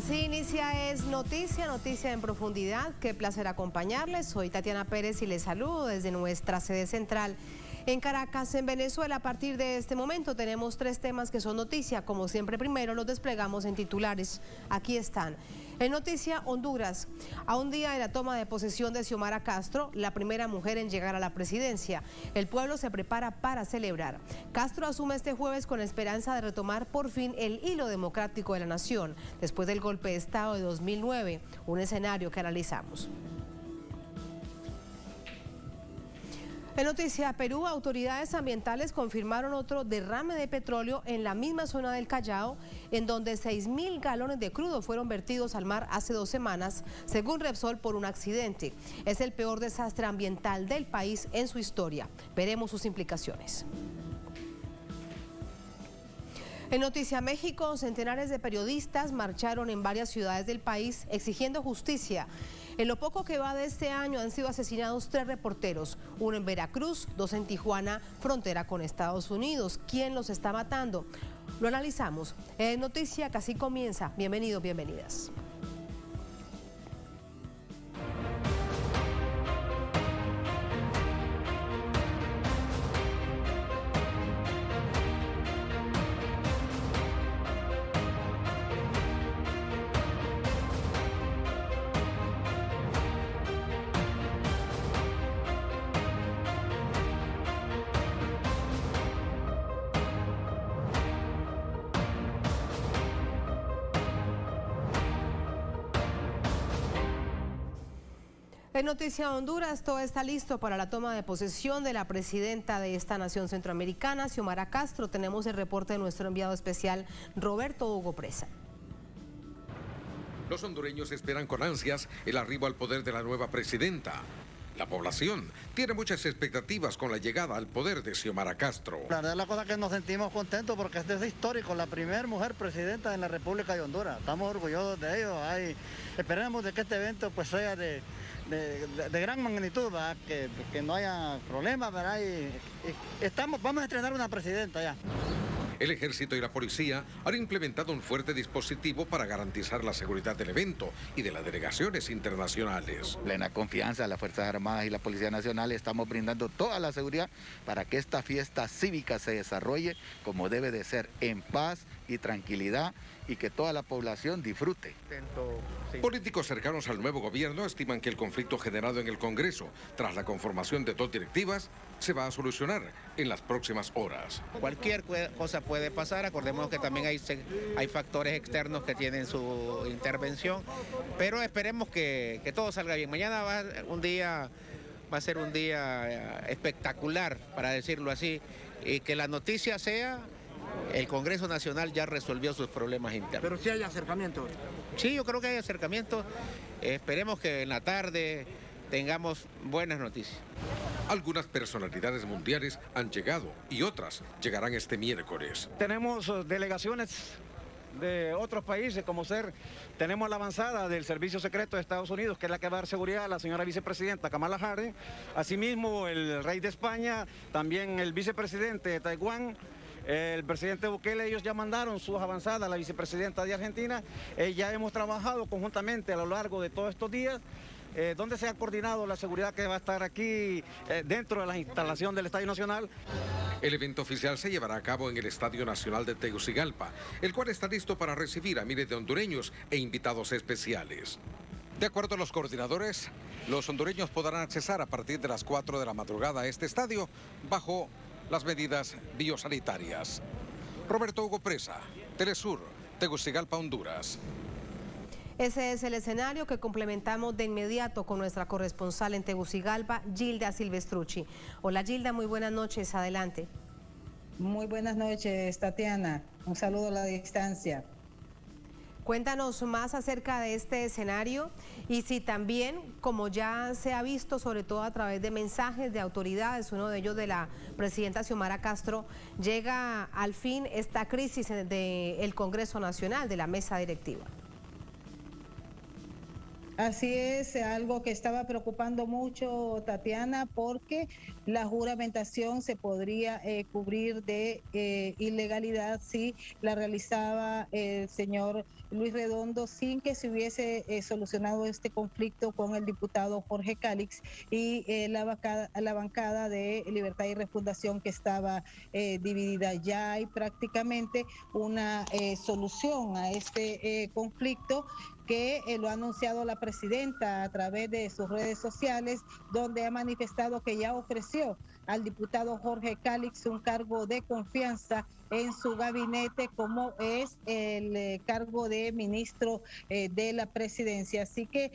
Así inicia Es Noticia, Noticia en Profundidad. Qué placer acompañarles. Soy Tatiana Pérez y les saludo desde nuestra sede central en Caracas, en Venezuela. A partir de este momento tenemos 3 temas que son noticia. Como siempre, primero los desplegamos en titulares. Aquí están. En noticia, Honduras. A un día de la toma de posesión de Xiomara Castro, la primera mujer en llegar a la presidencia, el pueblo se prepara para celebrar. Castro asume este jueves con la esperanza de retomar por fin el hilo democrático de la nación, después del golpe de Estado de 2009, un escenario que analizamos. En noticia Perú, autoridades ambientales confirmaron otro derrame de petróleo en la misma zona del Callao, en donde 6.000 galones de crudo fueron vertidos al mar hace 2 semanas, según Repsol, por un accidente. Es el peor desastre ambiental del país en su historia. Veremos sus implicaciones. En Noticia México, centenares de periodistas marcharon en varias ciudades del país exigiendo justicia. En lo poco que va de este año han sido asesinados 3 reporteros, uno en Veracruz, 2 en Tijuana, frontera con Estados Unidos. ¿Quién los está matando? Lo analizamos. En Noticia que así comienza. Bienvenidos, bienvenidas. En Noticia Honduras, todo está listo para la toma de posesión de la presidenta de esta nación centroamericana, Xiomara Castro. Tenemos el reporte de nuestro enviado especial, Roberto Hugo Presa. Los hondureños esperan con ansias el arribo al poder de la nueva presidenta. La población tiene muchas expectativas con la llegada al poder de Xiomara Castro. La verdad es la cosa que nos sentimos contentos porque este es histórico, la primera mujer presidenta en la República de Honduras. Estamos orgullosos de ello. Esperemos de que este evento pues sea de gran magnitud, ¿verdad? Que no haya problemas, ¿verdad? Vamos a estrenar una presidenta ya. El ejército y la policía han implementado un fuerte dispositivo para garantizar la seguridad del evento y de las delegaciones internacionales. Plena confianza a las Fuerzas Armadas y la Policía Nacional, estamos brindando toda la seguridad para que esta fiesta cívica se desarrolle como debe de ser, en paz y tranquilidad, y que toda la población disfrute. Políticos cercanos al nuevo gobierno estiman que el conflicto generado en el Congreso tras la conformación de 2 directivas se va a solucionar en las próximas horas. Cualquier cosa puede pasar, acordemos que también hay factores externos que tienen su intervención, pero esperemos que todo salga bien. Mañana va a ser un día espectacular, para decirlo así, y que la noticia sea: el Congreso Nacional ya resolvió sus problemas internos. Pero sí hay acercamiento. Sí, yo creo que hay acercamiento. Esperemos que en la tarde tengamos buenas noticias. Algunas personalidades mundiales han llegado y otras llegarán este miércoles. Tenemos delegaciones de otros países, tenemos la avanzada del Servicio Secreto de Estados Unidos, que es la que va a dar seguridad a la señora vicepresidenta Kamala Harris, asimismo el rey de España, también el vicepresidente de Taiwán, el presidente Bukele. Ellos ya mandaron sus avanzadas, la vicepresidenta de Argentina. Ya hemos trabajado conjuntamente a lo largo de todos estos días, donde se ha coordinado la seguridad que va a estar aquí dentro de la instalación del Estadio Nacional. El evento oficial se llevará a cabo en el Estadio Nacional de Tegucigalpa, el cual está listo para recibir a miles de hondureños e invitados especiales. De acuerdo a los coordinadores, los hondureños podrán accesar a partir de las 4 de la madrugada a este estadio bajo las medidas biosanitarias. Roberto Hugo Presa, Telesur, Tegucigalpa, Honduras. Ese es el escenario que complementamos de inmediato con nuestra corresponsal en Tegucigalpa, Gilda Silvestrucci. Hola Gilda, muy buenas noches, adelante. Muy buenas noches, Tatiana. Un saludo a la distancia. Cuéntanos más acerca de este escenario y si también, como ya se ha visto, sobre todo a través de mensajes de autoridades, uno de ellos de la presidenta Xiomara Castro, llega al fin esta crisis del Congreso Nacional, de la mesa directiva. Así es, algo que estaba preocupando mucho, Tatiana, porque la juramentación se podría cubrir de ilegalidad si la realizaba el señor Luis Redondo sin que se hubiese solucionado este conflicto con el diputado Jorge Cálix y la bancada de Libertad y Refundación que estaba dividida. Ya hay prácticamente una solución a este conflicto que lo ha anunciado la presidenta a través de sus redes sociales, donde ha manifestado que ya ofreció al diputado Jorge Cálix un cargo de confianza en su gabinete, como es el cargo de ministro de la presidencia. Así que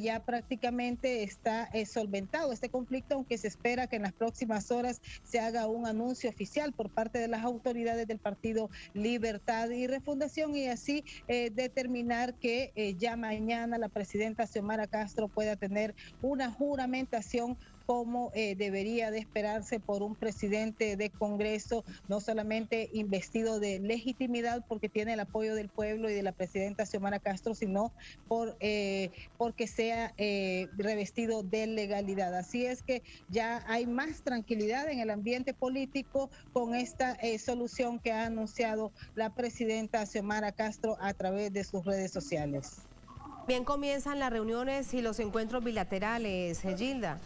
ya prácticamente está solventado este conflicto, aunque se espera que en las próximas horas se haga un anuncio oficial por parte de las autoridades del Partido Libertad y Refundación y así determinar que ya mañana la presidenta Xiomara Castro pueda tener una juramentación como debería de esperarse por un presidente de Congreso, no solamente investido de legitimidad porque tiene el apoyo del pueblo y de la presidenta Xiomara Castro, sino porque sea revestido de legalidad. Así es que ya hay más tranquilidad en el ambiente político con esta solución que ha anunciado la presidenta Xiomara Castro a través de sus redes sociales. Bien, comienzan las reuniones y los encuentros bilaterales, Gilda.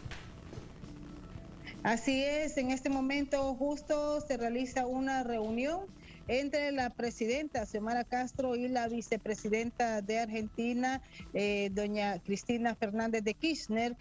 Así es, en este momento justo se realiza una reunión entre la presidenta Xiomara Castro y la vicepresidenta de Argentina, doña Cristina Fernández de Kirchner.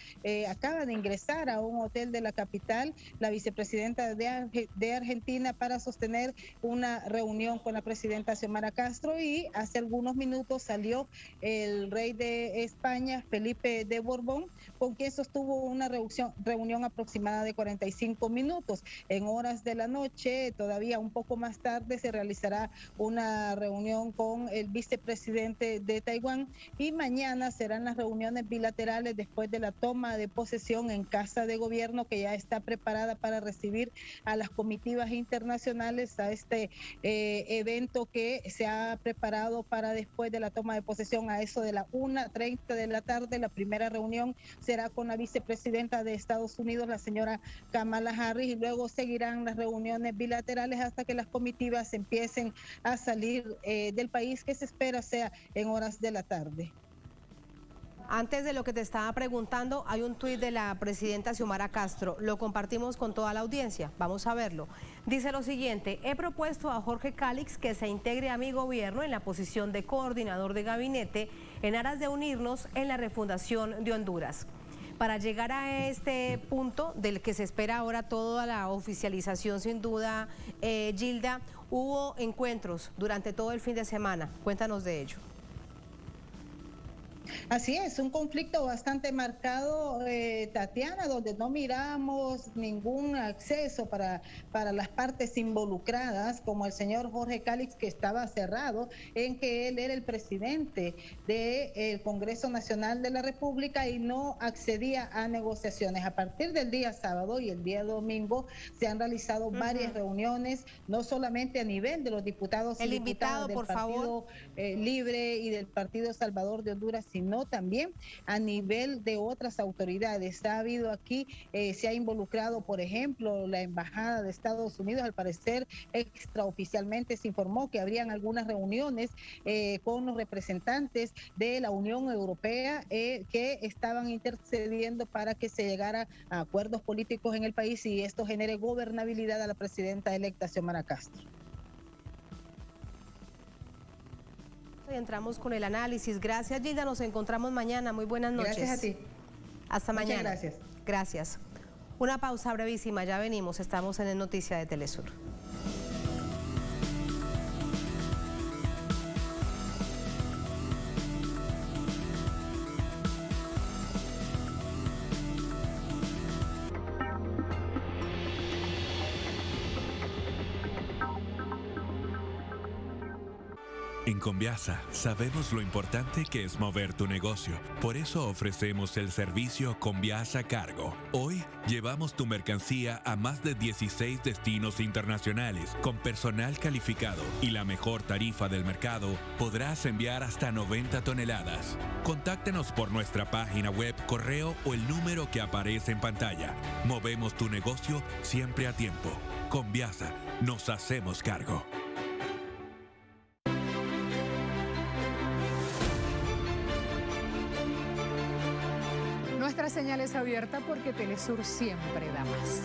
Acaba de ingresar a un hotel de la capital la vicepresidenta de Argentina para sostener una reunión con la presidenta Xiomara Castro y hace algunos minutos salió el rey de España, Felipe de Borbón, con quien sostuvo una reunión aproximada de 45 minutos. En horas de la noche, todavía un poco más tarde, se realizará una reunión con el vicepresidente de Taiwán y mañana serán las reuniones bilaterales después de la toma de posesión en Casa de Gobierno, que ya está preparada para recibir a las comitivas internacionales a este evento que se ha preparado para después de la toma de posesión a eso de la 1:30 de la tarde. La primera reunión será con la vicepresidenta de Estados Unidos, la señora Kamala Harris, y luego seguirán las reuniones bilaterales hasta que las comitivas empiecen a salir del país, que se espera sea en horas de la tarde. Antes de lo que te estaba preguntando, hay un tuit de la presidenta Xiomara Castro, lo compartimos con toda la audiencia, vamos a verlo. Dice lo siguiente: he propuesto a Jorge Cálix que se integre a mi gobierno en la posición de coordinador de gabinete en aras de unirnos en la refundación de Honduras. Para llegar a este punto del que se espera ahora toda la oficialización, sin duda, Gilda, hubo encuentros durante todo el fin de semana. Cuéntanos de ello. Así es, un conflicto bastante marcado, Tatiana, donde no miramos ningún acceso para las partes involucradas, como el señor Jorge Cálix, que estaba cerrado en que él era el presidente del Congreso Nacional de la República y no accedía a negociaciones. A partir del día sábado y el día domingo se han realizado varias reuniones, no solamente a nivel de los diputados y diputadas del Partido Libre y del Partido Salvador de Honduras, sino también a nivel de otras autoridades. Ha habido aquí, se ha involucrado, por ejemplo, la Embajada de Estados Unidos. Al parecer, extraoficialmente se informó que habrían algunas reuniones con los representantes de la Unión Europea que estaban intercediendo para que se llegara a acuerdos políticos en el país y esto genere gobernabilidad a la presidenta electa Xiomara Castro. Y entramos con el análisis. Gracias, Gilda. Nos encontramos mañana. Muy buenas noches. Gracias a ti. Hasta mañana. Muchas gracias. Gracias. Una pausa brevísima. Ya venimos. Estamos en el Noticia de Telesur. En Conviasa sabemos lo importante que es mover tu negocio. Por eso ofrecemos el servicio Conviasa Cargo. Hoy llevamos tu mercancía a más de 16 destinos internacionales. Con personal calificado y la mejor tarifa del mercado, podrás enviar hasta 90 toneladas. Contáctenos por nuestra página web, correo o el número que aparece en pantalla. Movemos tu negocio siempre a tiempo. Conviasa, nos hacemos cargo. Nuestra señal es abierta porque Telesur siempre da más.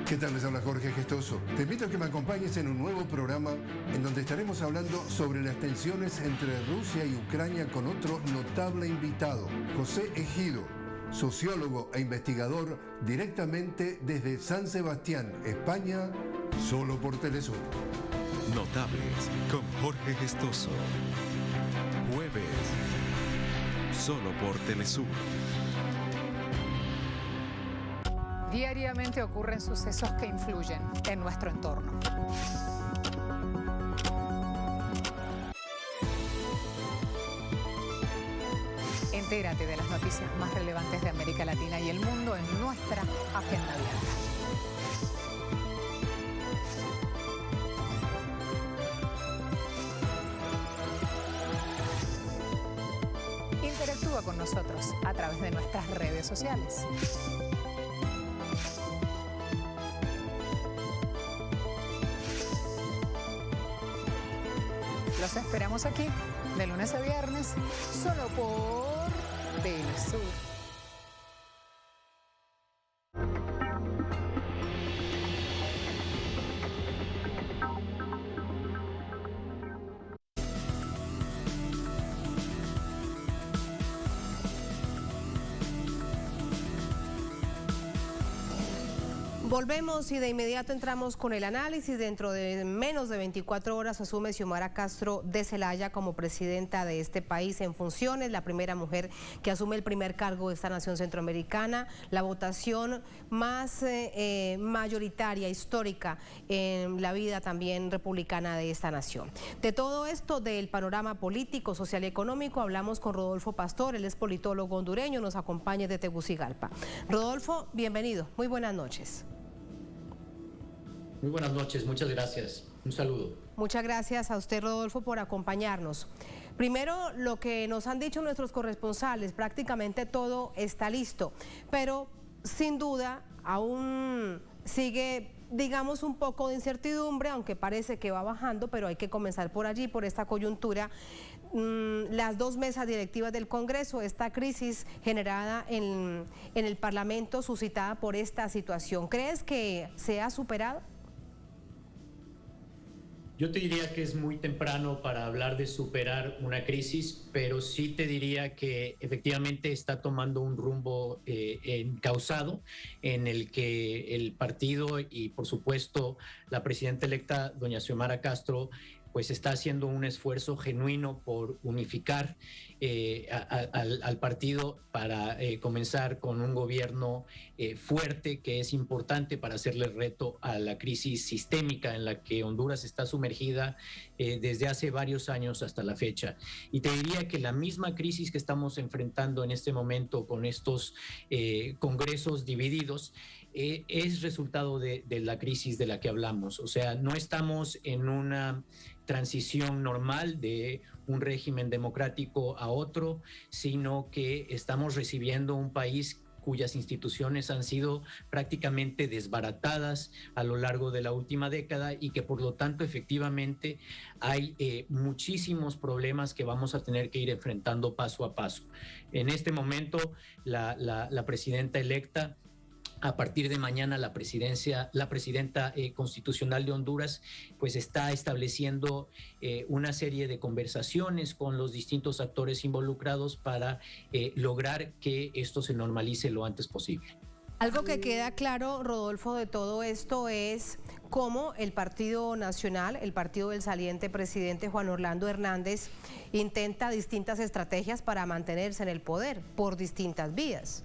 ¿Qué tal? Les habla Jorge Gestoso. Te invito a que me acompañes en un nuevo programa en donde estaremos hablando sobre las tensiones entre Rusia y Ucrania con otro notable invitado, José Ejido, sociólogo e investigador directamente desde San Sebastián, España, solo por Telesur. Notables con Jorge Gestoso. Jueves, solo por Telesur. Diariamente ocurren sucesos que influyen en nuestro entorno. Entérate de las noticias más relevantes de América Latina y el mundo en nuestra agenda abierta. Interactúa con nosotros a través de nuestras redes sociales. Los esperamos aquí, de lunes a viernes, solo por Telesur. Volvemos y de inmediato entramos con el análisis. Dentro de menos de 24 horas asume Xiomara Castro de Zelaya como presidenta de este país en funciones, la primera mujer que asume el primer cargo de esta nación centroamericana, la votación más mayoritaria, histórica en la vida también republicana de esta nación. De todo esto, del panorama político, social y económico, hablamos con Rodolfo Pastor, él es politólogo hondureño, nos acompaña de Tegucigalpa. Rodolfo, bienvenido, muy buenas noches. Muy buenas noches, muchas gracias. Un saludo. Muchas gracias a usted, Rodolfo, por acompañarnos. Primero, lo que nos han dicho nuestros corresponsales, prácticamente todo está listo, pero sin duda aún sigue, digamos, un poco de incertidumbre, aunque parece que va bajando, pero hay que comenzar por allí, por esta coyuntura. Las dos mesas directivas del Congreso, esta crisis generada en el Parlamento suscitada por esta situación, ¿crees que se ha superado? Yo te diría que es muy temprano para hablar de superar una crisis, pero sí te diría que efectivamente está tomando un rumbo encauzado en el que el partido y por supuesto la presidenta electa doña Xiomara Castro pues está haciendo un esfuerzo genuino por unificar al partido para comenzar con un gobierno fuerte, que es importante para hacerle reto a la crisis sistémica en la que Honduras está sumergida desde hace varios años hasta la fecha. Y te diría que la misma crisis que estamos enfrentando en este momento con estos congresos divididos es resultado de la crisis de la que hablamos. O sea, no estamos en una transición normal de un régimen democrático a otro, sino que estamos recibiendo un país cuyas instituciones han sido prácticamente desbaratadas a lo largo de la última década y que por lo tanto efectivamente hay muchísimos problemas que vamos a tener que ir enfrentando paso a paso. En este momento la presidenta electa, a partir de mañana la presidenta constitucional de Honduras pues está estableciendo una serie de conversaciones con los distintos actores involucrados para lograr que esto se normalice lo antes posible. Algo que queda claro, Rodolfo, de todo esto es cómo el Partido Nacional, el partido del saliente presidente Juan Orlando Hernández, intenta distintas estrategias para mantenerse en el poder por distintas vías.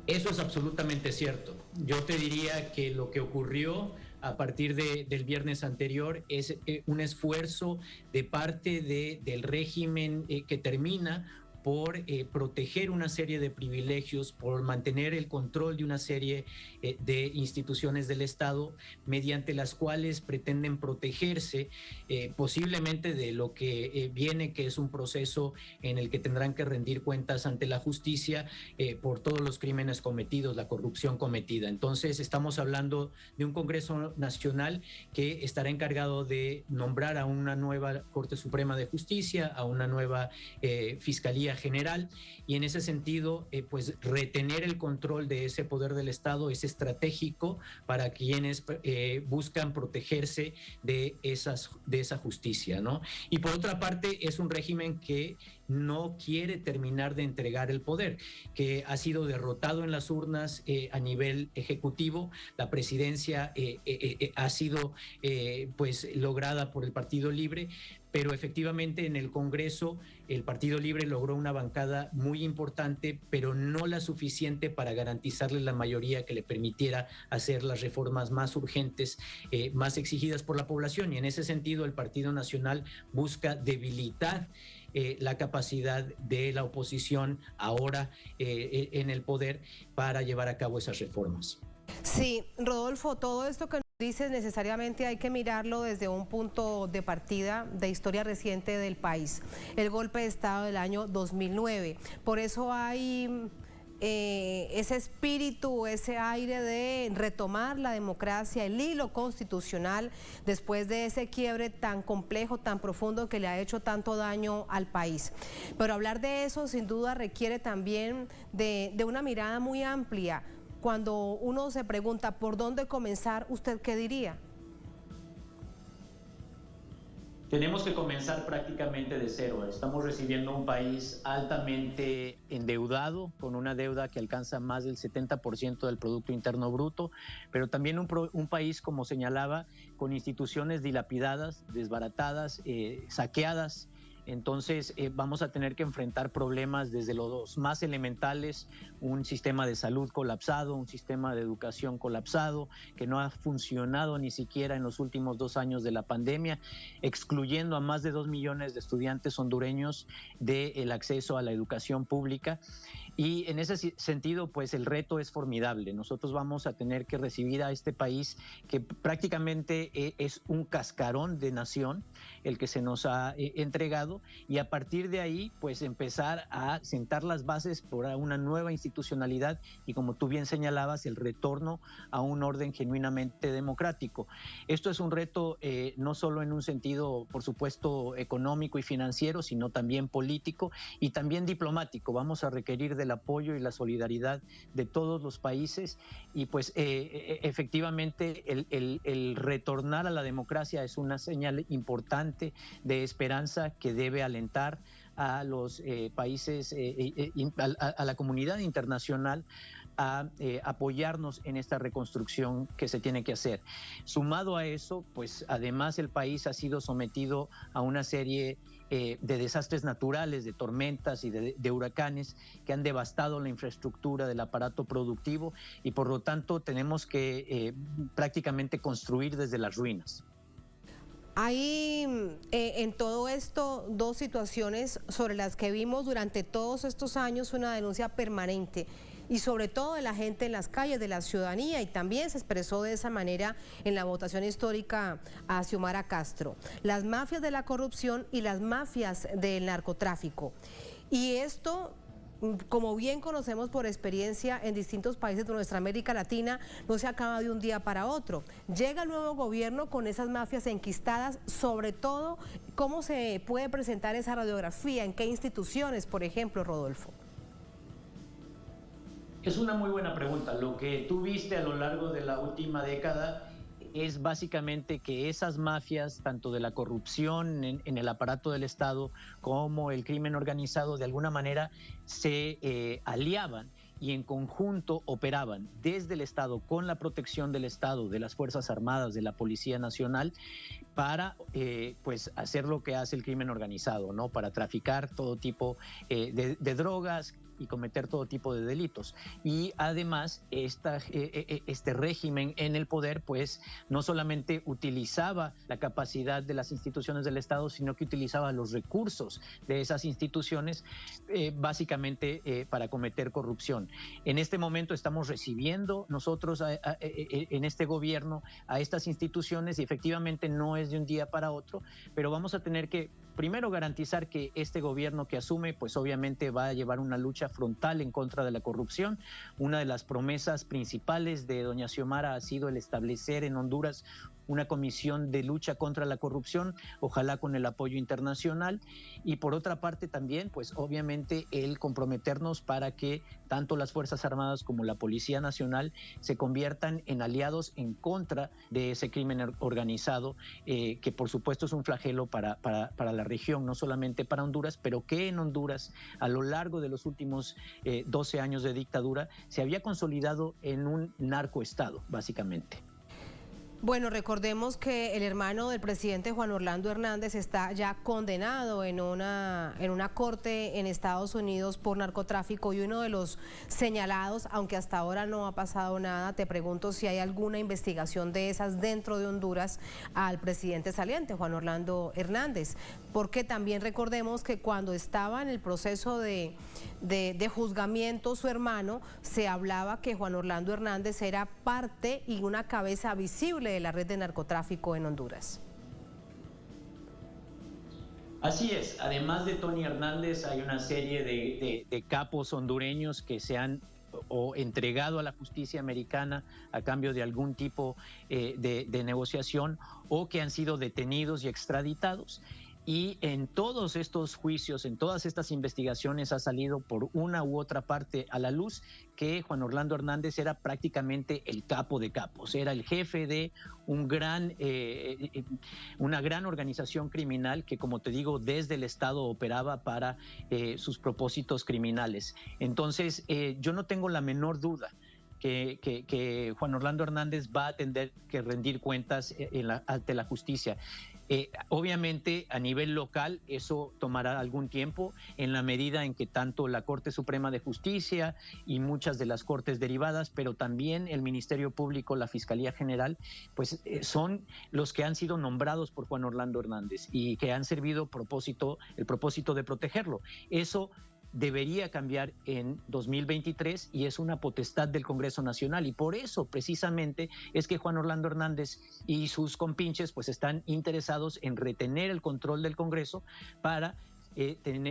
Eso es absolutamente cierto. Yo te diría que lo que ocurrió a partir del viernes anterior es un esfuerzo de parte del régimen que termina por proteger una serie de privilegios, por mantener el control de una serie de instituciones del Estado, mediante las cuales pretenden protegerse posiblemente de lo que viene, que es un proceso en el que tendrán que rendir cuentas ante la justicia por todos los crímenes cometidos, la corrupción cometida. Entonces estamos hablando de un Congreso Nacional que estará encargado de nombrar a una nueva Corte Suprema de Justicia, a una nueva Fiscalía General, y en ese sentido pues retener el control de ese poder del Estado es estratégico para quienes buscan protegerse de esa justicia, ¿no? Y por otra parte es un régimen que no quiere terminar de entregar el poder, que ha sido derrotado en las urnas a nivel ejecutivo. La presidencia ha sido pues lograda por el Partido Libre, pero efectivamente en el Congreso el Partido Libre logró una bancada muy importante, pero no la suficiente para garantizarle la mayoría que le permitiera hacer las reformas más urgentes, más exigidas por la población. Y en ese sentido el Partido Nacional busca debilitar la capacidad de la oposición ahora en el poder para llevar a cabo esas reformas. Sí, Rodolfo, todo esto que dices necesariamente hay que mirarlo desde un punto de partida de historia reciente del país, el golpe de Estado del año 2009. Por eso hay ese espíritu, ese aire de retomar la democracia, el hilo constitucional, después de ese quiebre tan complejo, tan profundo que le ha hecho tanto daño al país. Pero hablar de eso sin duda requiere también de una mirada muy amplia. Cuando uno se pregunta por dónde comenzar, ¿usted qué diría? Tenemos que comenzar prácticamente de cero. Estamos recibiendo un país altamente endeudado, con una deuda que alcanza más del 70% del Producto Interno Bruto, pero también un país, como señalaba, con instituciones dilapidadas, desbaratadas, saqueadas. Entonces vamos a tener que enfrentar problemas desde los más elementales, un sistema de salud colapsado, un sistema de educación colapsado, que no ha funcionado ni siquiera en los últimos 2 años de la pandemia, excluyendo a más de 2 millones de estudiantes hondureños del acceso a la educación pública. Y en ese sentido, pues el reto es formidable. Nosotros vamos a tener que recibir a este país que prácticamente es un cascarón de nación, el que se nos ha entregado, y a partir de ahí, pues empezar a sentar las bases por una nueva institucionalidad y, como tú bien señalabas, el retorno a un orden genuinamente democrático. Esto es un reto no solo en un sentido, por supuesto, económico y financiero, sino también político y también diplomático. Vamos a requerir del apoyo y la solidaridad de todos los países y pues efectivamente el retornar a la democracia es una señal importante de esperanza que debe alentar a los países, a la comunidad internacional a apoyarnos en esta reconstrucción que se tiene que hacer. Sumado a eso, pues además el país ha sido sometido a una serie de desastres naturales, de tormentas y de huracanes que han devastado la infraestructura del aparato productivo y por lo tanto tenemos que prácticamente construir desde las ruinas. Hay en todo esto 2 situaciones sobre las que vimos durante todos estos años una denuncia permanente y sobre todo de la gente en las calles, de la ciudadanía, y también se expresó de esa manera en la votación histórica a Xiomara Castro. Las mafias de la corrupción y las mafias del narcotráfico. Y esto, como bien conocemos por experiencia en distintos países de nuestra América Latina, no se acaba de un día para otro. Llega el nuevo gobierno con esas mafias enquistadas, sobre todo, ¿cómo se puede presentar esa radiografía? ¿En qué instituciones, por ejemplo, Rodolfo? Es una muy buena pregunta. Lo que tú viste a lo largo de la última década es básicamente que esas mafias, tanto de la corrupción en el aparato del Estado como el crimen organizado, de alguna manera se aliaban y en conjunto operaban desde el Estado, con la protección del Estado, de las Fuerzas Armadas, de la Policía Nacional, para pues hacer lo que hace el crimen organizado, ¿no? Para traficar todo tipo de drogas, y cometer todo tipo de delitos. Y además este régimen en el poder pues no solamente utilizaba la capacidad de las instituciones del Estado, sino que utilizaba los recursos de esas instituciones básicamente para cometer corrupción. En este momento estamos recibiendo nosotros en este gobierno a estas instituciones y efectivamente no es de un día para otro, pero vamos a tener que primero garantizar que este gobierno que asume pues obviamente va a llevar una lucha frontal en contra de la corrupción. Una de las promesas principales de doña Xiomara ha sido el establecer en Honduras una comisión de lucha contra la corrupción, ojalá con el apoyo internacional, y por otra parte también, pues obviamente el comprometernos para que tanto las Fuerzas Armadas como la Policía Nacional se conviertan en aliados en contra de ese crimen organizado, que por supuesto es un flagelo para la región, no solamente para Honduras, pero que en Honduras a lo largo de los últimos 12 años de dictadura se había consolidado en un narcoestado, básicamente. Bueno, recordemos que el hermano del presidente Juan Orlando Hernández está ya condenado en una corte en Estados Unidos por narcotráfico y uno de los señalados, aunque hasta ahora no ha pasado nada, te pregunto si hay alguna investigación de esas dentro de Honduras al presidente saliente, Juan Orlando Hernández, porque también recordemos que cuando estaba en el proceso de juzgamiento su hermano, se hablaba que Juan Orlando Hernández era parte y una cabeza visible de la red de narcotráfico en Honduras. Así es, además de Tony Hernández hay una serie de capos hondureños que se han entregado a la justicia americana a cambio de algún tipo de negociación o que han sido detenidos y extraditados. Y en todos estos juicios, en todas estas investigaciones ha salido por una u otra parte a la luz que Juan Orlando Hernández era prácticamente el capo de capos, era el jefe de una gran organización criminal que, como te digo, desde el Estado operaba para sus propósitos criminales. Entonces, yo no tengo la menor duda que Juan Orlando Hernández va a tener que rendir cuentas ante la justicia. Obviamente a nivel local eso tomará algún tiempo en la medida en que tanto la Corte Suprema de Justicia y muchas de las cortes derivadas, pero también el Ministerio Público, la Fiscalía General, pues son los que han sido nombrados por Juan Orlando Hernández y que han servido el propósito de protegerlo. Eso debería cambiar en 2023 y es una potestad del Congreso Nacional, y por eso precisamente es que Juan Orlando Hernández y sus compinches pues están interesados en retener el control del Congreso para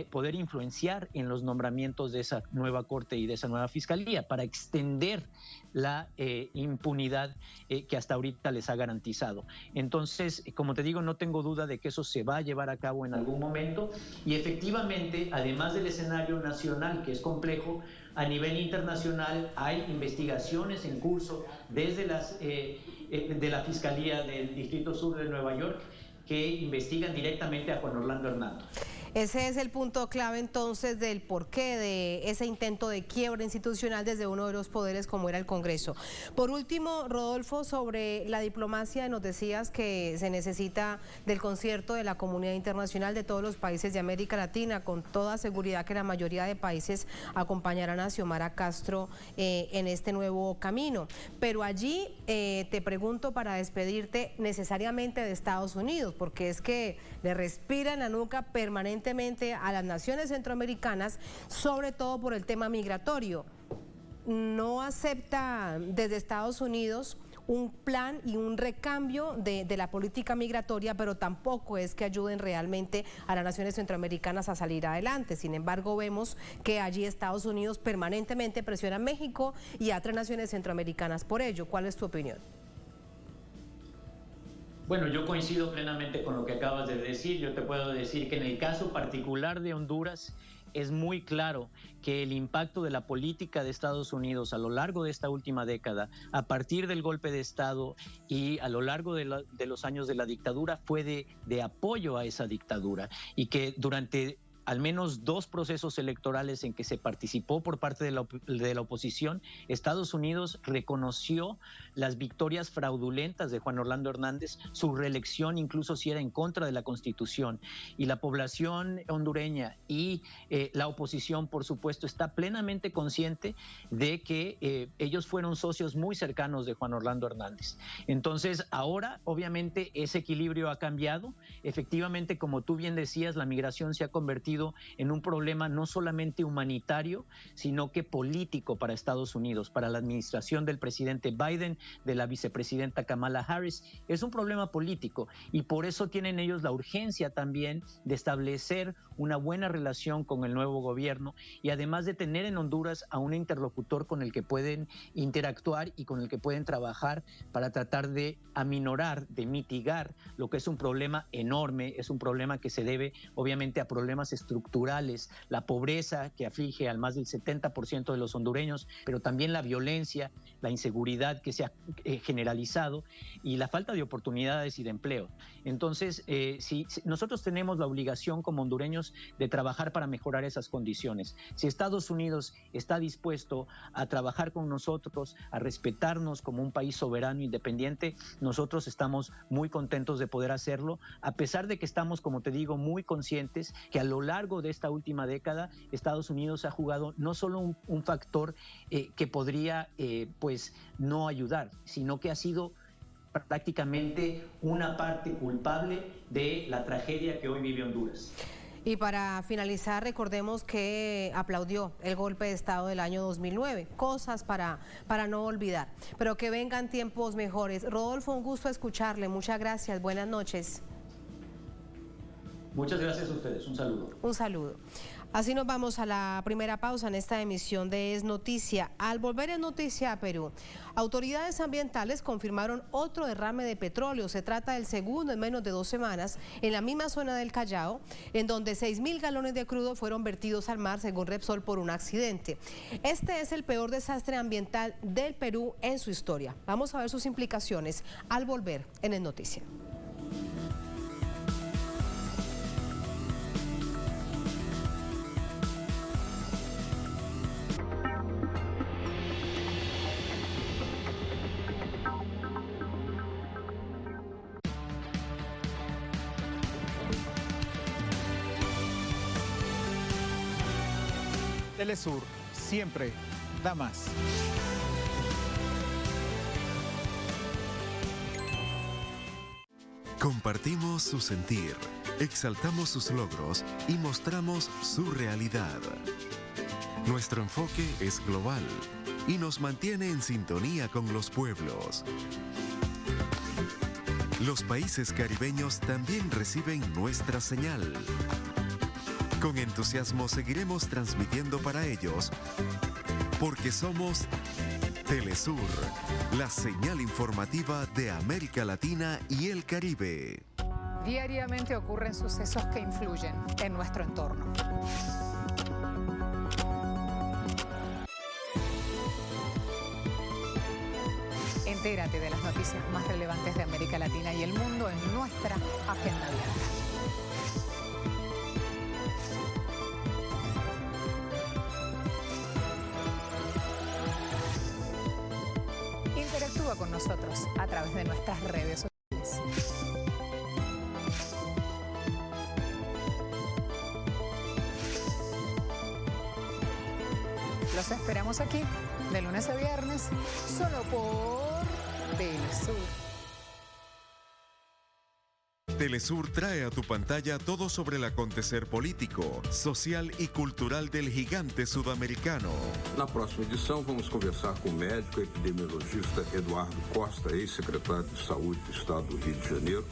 poder influenciar en los nombramientos de esa nueva Corte y de esa nueva Fiscalía, para extender la impunidad que hasta ahorita les ha garantizado. Entonces, como te digo, no tengo duda de que eso se va a llevar a cabo en algún momento, y efectivamente, además del escenario nacional, que es complejo, a nivel internacional hay investigaciones en curso desde de la Fiscalía del Distrito Sur de Nueva York que investigan directamente a Juan Orlando Hernández. Ese es el punto clave entonces del porqué de ese intento de quiebra institucional desde uno de los poderes como era el Congreso. Por último, Rodolfo, sobre la diplomacia, nos decías que se necesita del concierto de la comunidad internacional de todos los países de América Latina, con toda seguridad que la mayoría de países acompañarán a Xiomara Castro en este nuevo camino. Pero allí te pregunto, para despedirte, necesariamente de Estados Unidos, porque es que le respiran la nuca permanentemente a las naciones centroamericanas, sobre todo por el tema migratorio. No acepta desde Estados Unidos un plan y un recambio de la política migratoria, pero tampoco es que ayuden realmente a las naciones centroamericanas a salir adelante. Sin embargo, vemos que allí Estados Unidos permanentemente presiona a México y a otras naciones centroamericanas por ello. ¿Cuál es tu opinión? Bueno, yo coincido plenamente con lo que acabas de decir. Yo te puedo decir que en el caso particular de Honduras es muy claro que el impacto de la política de Estados Unidos a lo largo de esta última década, a partir del golpe de Estado y a lo largo de los años de la dictadura, fue de apoyo a esa dictadura, y que durante al menos 2 procesos electorales en que se participó por parte de la oposición, Estados Unidos reconoció las victorias fraudulentas de Juan Orlando Hernández, su reelección incluso si era en contra de la Constitución. Y la población hondureña y la oposición, por supuesto, está plenamente consciente de que ellos fueron socios muy cercanos de Juan Orlando Hernández. Entonces, ahora, obviamente, ese equilibrio ha cambiado. Efectivamente, como tú bien decías, la migración se ha convertido en un problema no solamente humanitario, sino que político para Estados Unidos, para la administración del presidente Biden, de la vicepresidenta Kamala Harris. Es un problema político y por eso tienen ellos la urgencia también de establecer una buena relación con el nuevo gobierno y además de tener en Honduras a un interlocutor con el que pueden interactuar y con el que pueden trabajar para tratar de aminorar, de mitigar lo que es un problema enorme, es un problema que se debe obviamente a problemas estructurales, la pobreza que aflige al más del 70% de los hondureños, pero también la violencia, la inseguridad que se ha generalizado y la falta de oportunidades y de empleo. Entonces, si nosotros tenemos la obligación como hondureños de trabajar para mejorar esas condiciones. Si Estados Unidos está dispuesto a trabajar con nosotros, a respetarnos como un país soberano, independiente, nosotros estamos muy contentos de poder hacerlo, a pesar de que estamos, como te digo, muy conscientes que a lo largo de esta última década Estados Unidos ha jugado no solo un factor que podría pues no ayudar, sino que ha sido prácticamente una parte culpable de la tragedia que hoy vive Honduras. Y para finalizar, recordemos que aplaudió el golpe de Estado del año 2009, cosas para no olvidar, pero que vengan tiempos mejores. Rodolfo, un gusto escucharle, muchas gracias, buenas noches. Muchas gracias a ustedes, un saludo. Un saludo. Así nos vamos a la primera pausa en esta emisión de Es Noticia. Al volver en Noticia a Perú, autoridades ambientales confirmaron otro derrame de petróleo. Se trata del segundo en menos de 2 semanas en la misma zona del Callao, en donde 6.000 galones de crudo fueron vertidos al mar, según Repsol, por un accidente. Este es el peor desastre ambiental del Perú en su historia. Vamos a ver sus implicaciones al volver en Es Noticia. Telesur siempre da más. Compartimos su sentir, exaltamos sus logros y mostramos su realidad. Nuestro enfoque es global y nos mantiene en sintonía con los pueblos. Los países caribeños también reciben nuestra señal. Con entusiasmo seguiremos transmitiendo para ellos, porque somos Telesur, la señal informativa de América Latina y el Caribe. Diariamente ocurren sucesos que influyen en nuestro entorno. Entérate de las noticias más relevantes de América Latina y el mundo en nuestra agenda diaria. Interactúa con nosotros a través de nuestras redes sociales. Los esperamos aquí, de lunes a viernes, solo por Telesur. Telesur trae a tu pantalla todo sobre el acontecer político, social y cultural del gigante sudamericano. Na próxima edição, vamos conversar com o médico epidemiologista Eduardo Costa, ex-secretário de Saúde do Estado do Rio de Janeiro,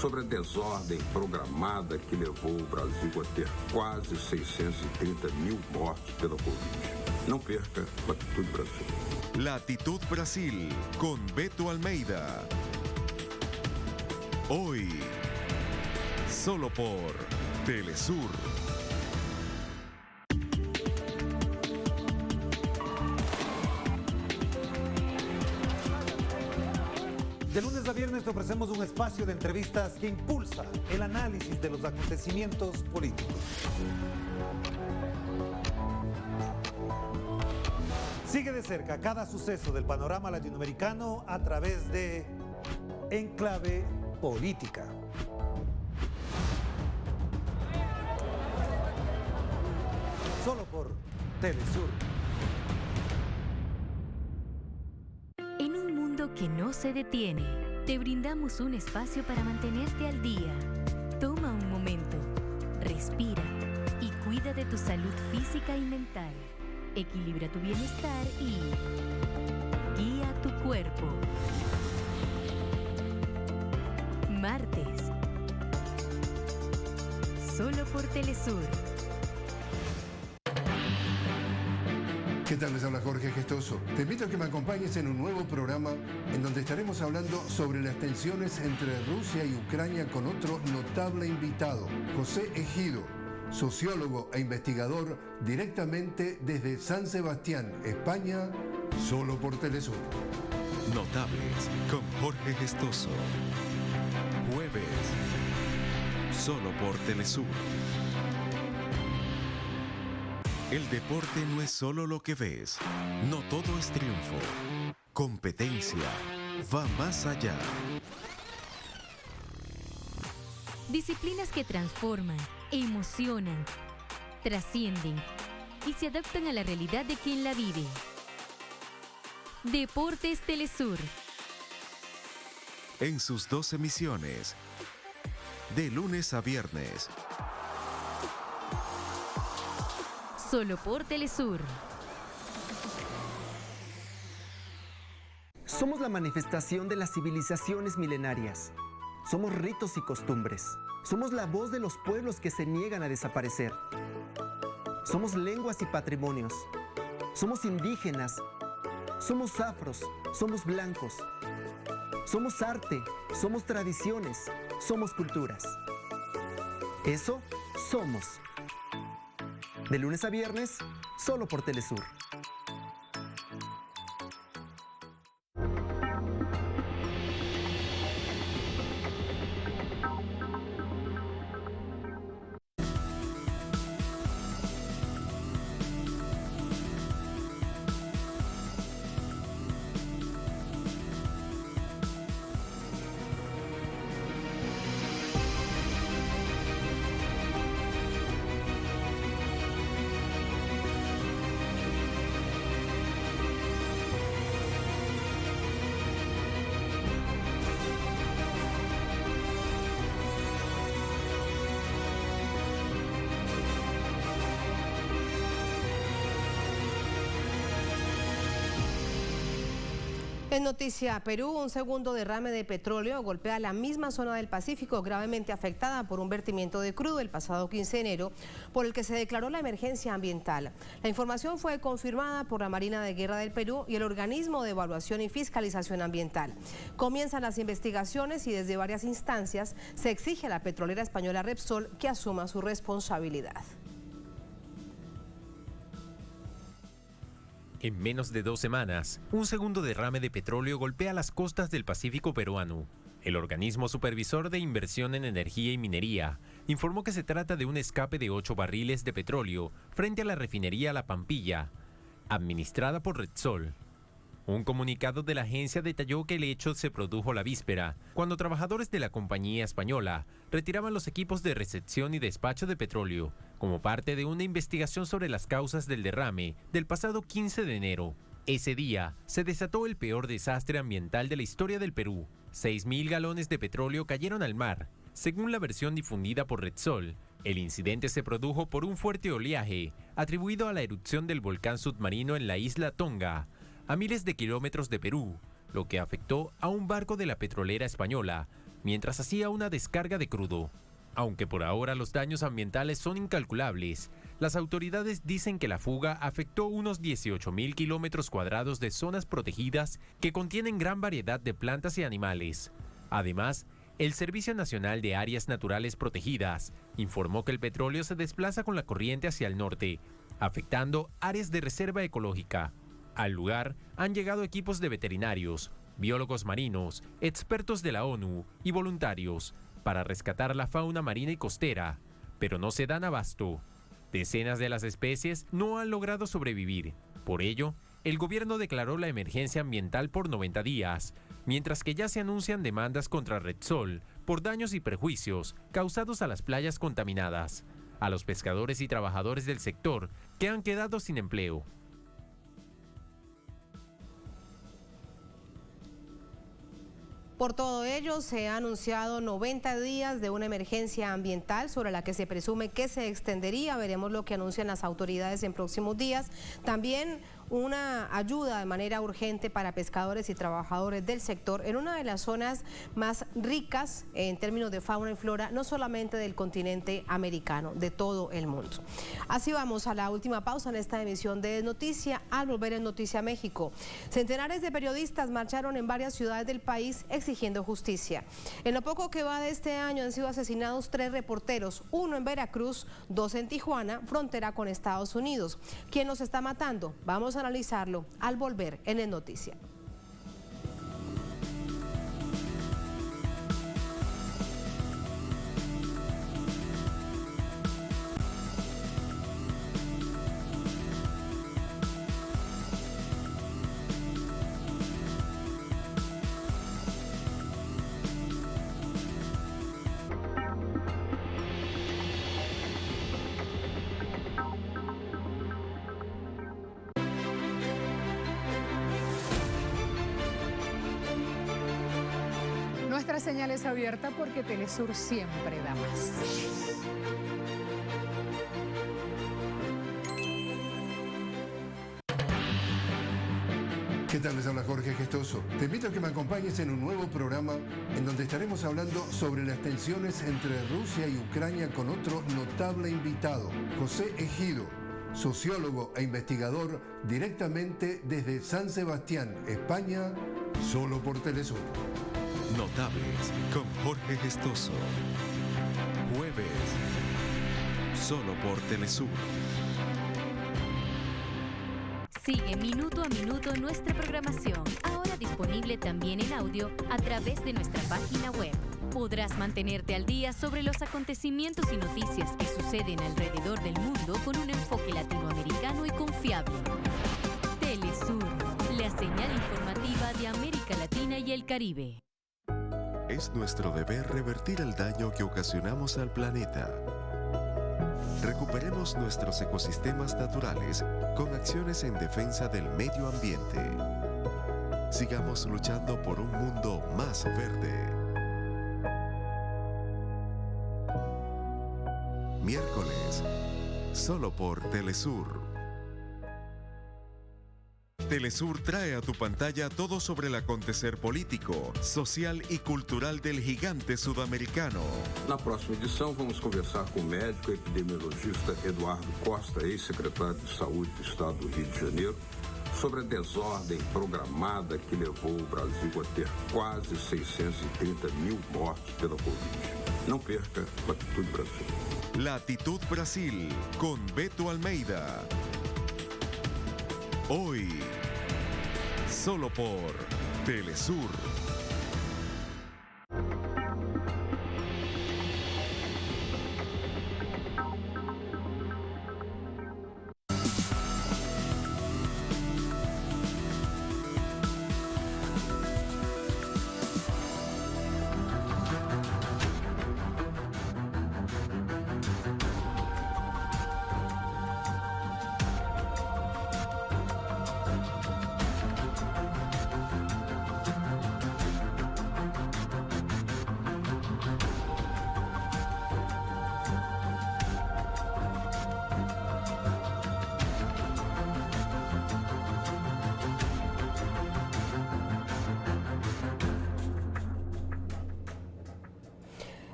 sobre a desordem programada que levou o Brasil a ter quase 630 mil mortes pela Covid. Não perca Latitude Brasil. Latitud Brasil, con Beto Almeida. Hoy, solo por Telesur. De lunes a viernes te ofrecemos un espacio de entrevistas que impulsa el análisis de los acontecimientos políticos. Sigue de cerca cada suceso del panorama latinoamericano a través de Enclave Política. Solo por Telesur. En un mundo que no se detiene, te brindamos un espacio para mantenerte al día. Toma un momento, respira y cuida de tu salud física y mental. Equilibra tu bienestar y guía tu cuerpo. Martes. Solo por Telesur. ¿Qué tal? Les habla Jorge Gestoso. Te invito a que me acompañes en un nuevo programa en donde estaremos hablando sobre las tensiones entre Rusia y Ucrania con otro notable invitado, José Ejido, sociólogo e investigador directamente desde San Sebastián, España, solo por Telesur. Notables con Jorge Gestoso. Jueves, solo por Telesur. El deporte no es solo lo que ves. No todo es triunfo. Competencia va más allá. Disciplinas que transforman, emocionan, trascienden y se adaptan a la realidad de quien la vive. Deportes Telesur. En sus 2 emisiones, de lunes a viernes. Solo por Telesur. Somos la manifestación de las civilizaciones milenarias. Somos ritos y costumbres. Somos la voz de los pueblos que se niegan a desaparecer. Somos lenguas y patrimonios. Somos indígenas. Somos afros. Somos blancos. Somos arte. Somos tradiciones. Somos culturas. Eso somos. De lunes a viernes, solo por Telesur. En Noticia Perú, un segundo derrame de petróleo golpea la misma zona del Pacífico gravemente afectada por un vertimiento de crudo el pasado 15 de enero, por el que se declaró la emergencia ambiental. La información fue confirmada por la Marina de Guerra del Perú y el Organismo de Evaluación y Fiscalización Ambiental. Comienzan las investigaciones y desde varias instancias se exige a la petrolera española Repsol que asuma su responsabilidad. En menos de 2 semanas, un segundo derrame de petróleo golpea las costas del Pacífico peruano. El organismo supervisor de inversión en energía y minería informó que se trata de un escape de 8 barriles de petróleo frente a la refinería La Pampilla, administrada por Repsol. Un comunicado de la agencia detalló que el hecho se produjo la víspera, cuando trabajadores de la compañía española retiraban los equipos de recepción y despacho de petróleo, como parte de una investigación sobre las causas del derrame del pasado 15 de enero. Ese día se desató el peor desastre ambiental de la historia del Perú. 6.000 galones de petróleo cayeron al mar. Según la versión difundida por Repsol, el incidente se produjo por un fuerte oleaje atribuido a la erupción del volcán submarino en la isla Tonga, a miles de kilómetros de Perú, lo que afectó a un barco de la petrolera española mientras hacía una descarga de crudo. Aunque por ahora los daños ambientales son incalculables, las autoridades dicen que la fuga afectó unos 18.000 kilómetros cuadrados de zonas protegidas que contienen gran variedad de plantas y animales. Además, el Servicio Nacional de Áreas Naturales Protegidas informó que el petróleo se desplaza con la corriente hacia el norte, afectando áreas de reserva ecológica. Al lugar han llegado equipos de veterinarios, biólogos marinos, expertos de la ONU y voluntarios para rescatar la fauna marina y costera, pero no se dan abasto. Decenas de las especies no han logrado sobrevivir. Por ello, el gobierno declaró la emergencia ambiental por 90 días, mientras que ya se anuncian demandas contra Repsol por daños y perjuicios causados a las playas contaminadas, a los pescadores y trabajadores del sector que han quedado sin empleo. Por todo ello, se ha anunciado 90 días de una emergencia ambiental sobre la que se presume que se extendería. Veremos lo que anuncian las autoridades en próximos días. También una ayuda de manera urgente para pescadores y trabajadores del sector en una de las zonas más ricas en términos de fauna y flora, no solamente del continente americano, de todo el mundo. Así vamos a la última pausa en esta emisión de Noticia. Al volver en Noticia México, centenares de periodistas marcharon en varias ciudades del país exigiendo justicia. En lo poco que va de este año han sido asesinados 3 reporteros, 1 en Veracruz, 2 en Tijuana, frontera con Estados Unidos. ¿Quién los está matando? Vamos a analizarlo al volver en el Noticia. Nuestra señal es abierta porque Telesur siempre da más. ¿Qué tal? Les habla Jorge Gestoso. Te invito a que me acompañes en un nuevo programa en donde estaremos hablando sobre las tensiones entre Rusia y Ucrania con otro notable invitado, José Ejido, sociólogo e investigador directamente desde San Sebastián, España, solo por Telesur. Notables con Jorge Gestoso. Jueves, solo por Telesur. Sigue minuto a minuto nuestra programación, ahora disponible también en audio a través de nuestra página web. Podrás mantenerte al día sobre los acontecimientos y noticias que suceden alrededor del mundo con un enfoque latinoamericano y confiable. Telesur, la señal informativa de América Latina y el Caribe. Es nuestro deber revertir el daño que ocasionamos al planeta. Recuperemos nuestros ecosistemas naturales con acciones en defensa del medio ambiente. Sigamos luchando por un mundo más verde. Miércoles, solo por Telesur. Telesur trae a tu pantalla todo sobre el acontecer político, social y cultural del gigante sudamericano. Na próxima edição, vamos conversar com o médico epidemiologista Eduardo Costa, ex-secretário de Saúde do Estado do Rio de Janeiro, sobre a desordem programada que levou o Brasil a ter quase 630 mil mortes pela Covid. Não perca Latitude Brasil. Latitud Brasil, con Beto Almeida. Hoy, solo por Telesur.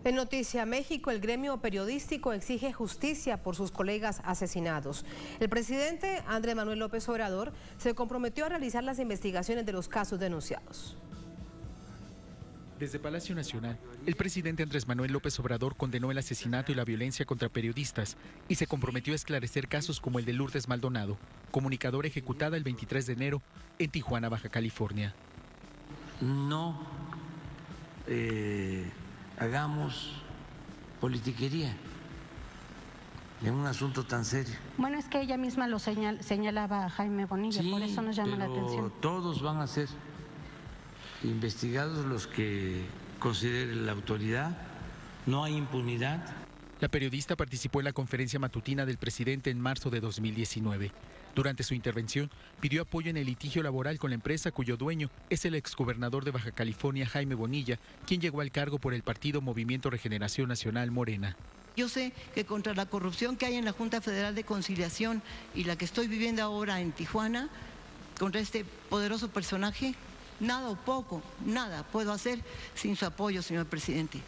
En Noticia México, el gremio periodístico exige justicia por sus colegas asesinados. El presidente Andrés Manuel López Obrador se comprometió a realizar las investigaciones de los casos denunciados. Desde Palacio Nacional, el presidente Andrés Manuel López Obrador condenó el asesinato y la violencia contra periodistas y se comprometió a esclarecer casos como el de Lourdes Maldonado, comunicadora ejecutada el 23 de enero en Tijuana, Baja California. no hagamos politiquería en un asunto tan serio. Bueno, es que ella misma lo señalaba a Jaime Bonilla, sí, por eso nos llama la atención. Todos van a ser investigados los que considere la autoridad, no hay impunidad. La periodista participó en la conferencia matutina del presidente en marzo de 2019. Durante su intervención, pidió apoyo en el litigio laboral con la empresa cuyo dueño es el exgobernador de Baja California, Jaime Bonilla, quien llegó al cargo por el partido Movimiento Regeneración Nacional Morena. Yo sé que contra la corrupción que hay en la Junta Federal de Conciliación y la que estoy viviendo ahora en Tijuana, contra este poderoso personaje, nada o poco, nada puedo hacer sin su apoyo, señor presidente.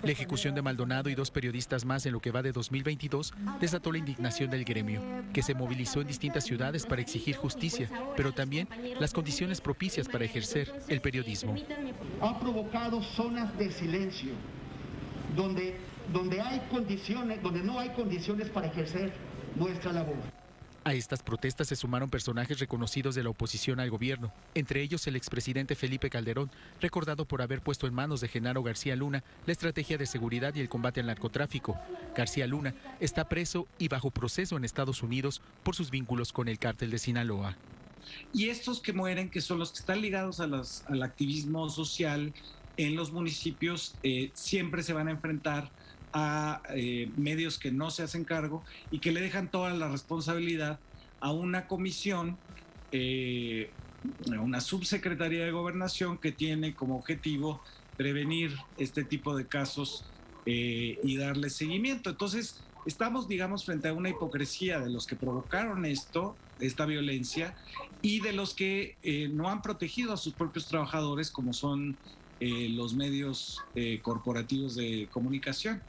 La ejecución de Maldonado y 2 periodistas más en lo que va de 2022 desató la indignación del gremio, que se movilizó en distintas ciudades para exigir justicia, pero también las condiciones propicias para ejercer el periodismo. Ha provocado zonas de silencio, donde no hay condiciones para ejercer nuestra labor. A estas protestas se sumaron personajes reconocidos de la oposición al gobierno, entre ellos el expresidente Felipe Calderón, recordado por haber puesto en manos de Genaro García Luna la estrategia de seguridad y el combate al narcotráfico. García Luna está preso y bajo proceso en Estados Unidos por sus vínculos con el cártel de Sinaloa. Y estos que mueren, que son los que están ligados al activismo social en los municipios, siempre se van a enfrentar a medios que no se hacen cargo y que le dejan toda la responsabilidad a una comisión, una subsecretaría de Gobernación que tiene como objetivo prevenir este tipo de casos y darle seguimiento. Entonces, estamos, digamos, frente a una hipocresía de los que provocaron esta violencia y de los que no han protegido a sus propios trabajadores, como son los medios corporativos de comunicación.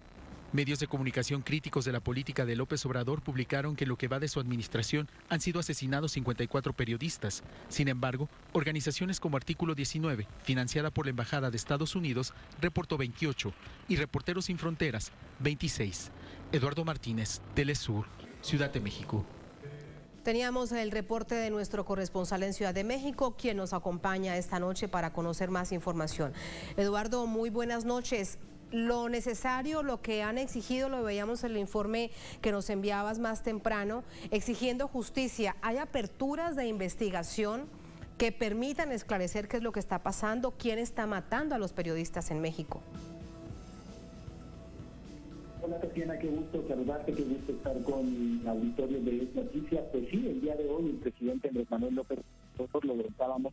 Medios de comunicación críticos de la política de López Obrador publicaron que en lo que va de su administración han sido asesinados 54 periodistas. Sin embargo, organizaciones como Artículo 19, financiada por la Embajada de Estados Unidos, reportó 28 y Reporteros Sin Fronteras, 26. Eduardo Martínez, Telesur, Ciudad de México. Teníamos el reporte de nuestro corresponsal en Ciudad de México, quien nos acompaña esta noche para conocer más información. Eduardo, muy buenas noches. Lo necesario, lo que han exigido, lo veíamos en el informe que nos enviabas más temprano, exigiendo justicia. ¿Hay aperturas de investigación que permitan esclarecer qué es lo que está pasando? ¿Quién está matando a los periodistas en México? Hola Tatiana, qué gusto saludarte, qué gusto estar con auditorio de Es Noticias. Pues sí, el día de hoy el presidente Andrés Manuel López Obrador, lo comentábamos,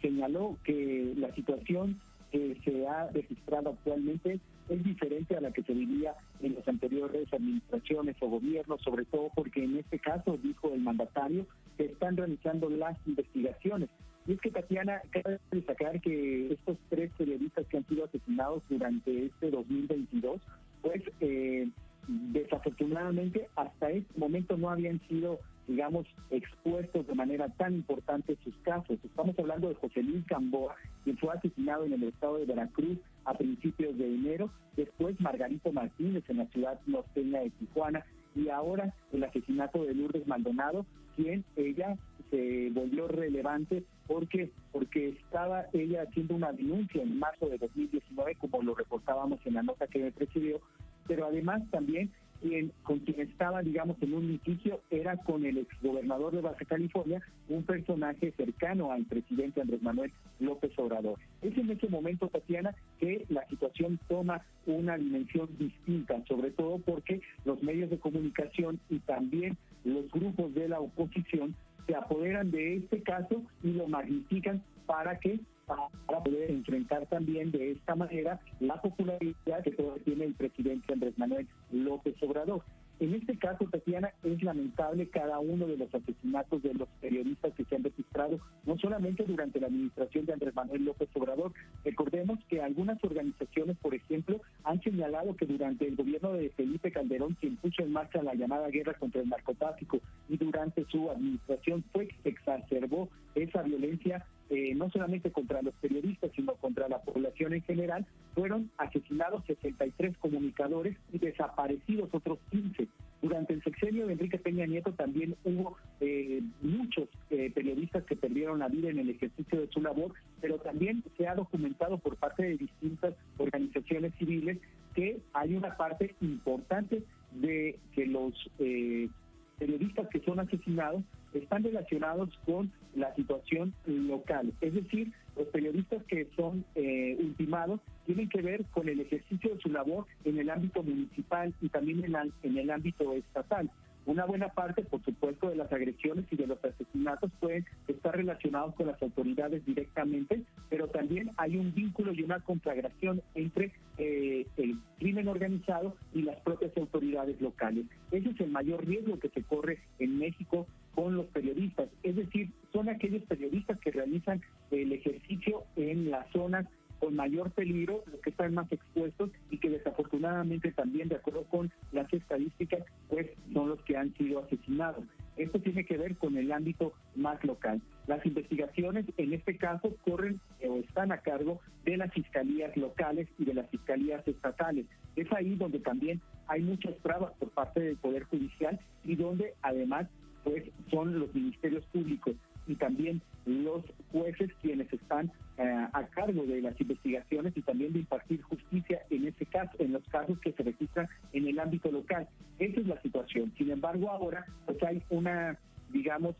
señaló que la situación que se ha registrado actualmente es diferente a la que se vivía en las anteriores administraciones o gobiernos, sobre todo porque en este caso, dijo el mandatario, se están realizando las investigaciones. Y es que, Tatiana, cabe destacar que estos 3 periodistas que han sido asesinados durante este 2022, pues desafortunadamente hasta este momento no habían sido, digamos, expuestos de manera tan importante sus casos. Estamos hablando de José Luis Gamboa, quien fue asesinado en el estado de Veracruz a principios de enero, después Margarito Martínez en la ciudad norteña de Tijuana, y ahora el asesinato de Lourdes Maldonado, quien ella se volvió relevante porque estaba ella haciendo una denuncia en marzo de 2019, como lo reportábamos en la nota que me precedió, pero además también con quien estaba, digamos, en un litigio era con el exgobernador de Baja California, un personaje cercano al presidente Andrés Manuel López Obrador. Es en ese momento, Tatiana, que la situación toma una dimensión distinta, sobre todo porque los medios de comunicación y también los grupos de la oposición se apoderan de este caso y lo magnifican para poder enfrentar también de esta manera la popularidad que todavía tiene el presidente Andrés Manuel López Obrador. En este caso, Tatiana, es lamentable cada uno de los asesinatos de los periodistas que se han registrado, no solamente durante la administración de Andrés Manuel López Obrador. Recordemos que algunas organizaciones, por ejemplo, han señalado que durante el gobierno de Felipe Calderón, quien puso en marcha la llamada guerra contra el narcotráfico, y durante su administración exacerbó esa violencia, no solamente contra los periodistas, sino contra la población en general. Fueron asesinados 63 comunicadores y desaparecidos otros 15. Durante el sexenio de Enrique Peña Nieto también hubo muchos periodistas que perdieron la vida en el ejercicio de su labor, pero también se ha parte importante de que los periodistas que son asesinados están relacionados con la situación local. Es decir, los periodistas que son ultimados tienen que ver con el ejercicio de su labor en el ámbito municipal y también en el ámbito estatal. Una buena parte, por supuesto, de las agresiones y de los asesinatos pueden estar relacionados con las autoridades directamente, pero también hay un vínculo y una conflagración entre el crimen organizado y las propias autoridades locales. Ese es el mayor riesgo que se corre en México con los periodistas, es decir, son aquellos periodistas que realizan el ejercicio en las zonas con mayor peligro, los que están más expuestos y que desafortunadamente también, de acuerdo con las estadísticas, pues son los que han sido asesinados. Esto tiene que ver con el ámbito más local. Las investigaciones en este caso corren o están a cargo de las fiscalías locales y de las fiscalías estatales. Es ahí donde también hay muchas trabas por parte del Poder Judicial y donde además pues son los ministerios públicos y también los jueces quienes están a cargo de las investigaciones y también de impartir justicia en ese caso, en los casos que se registran en el ámbito local. Esa es la situación. Sin embargo, ahora pues hay una, digamos,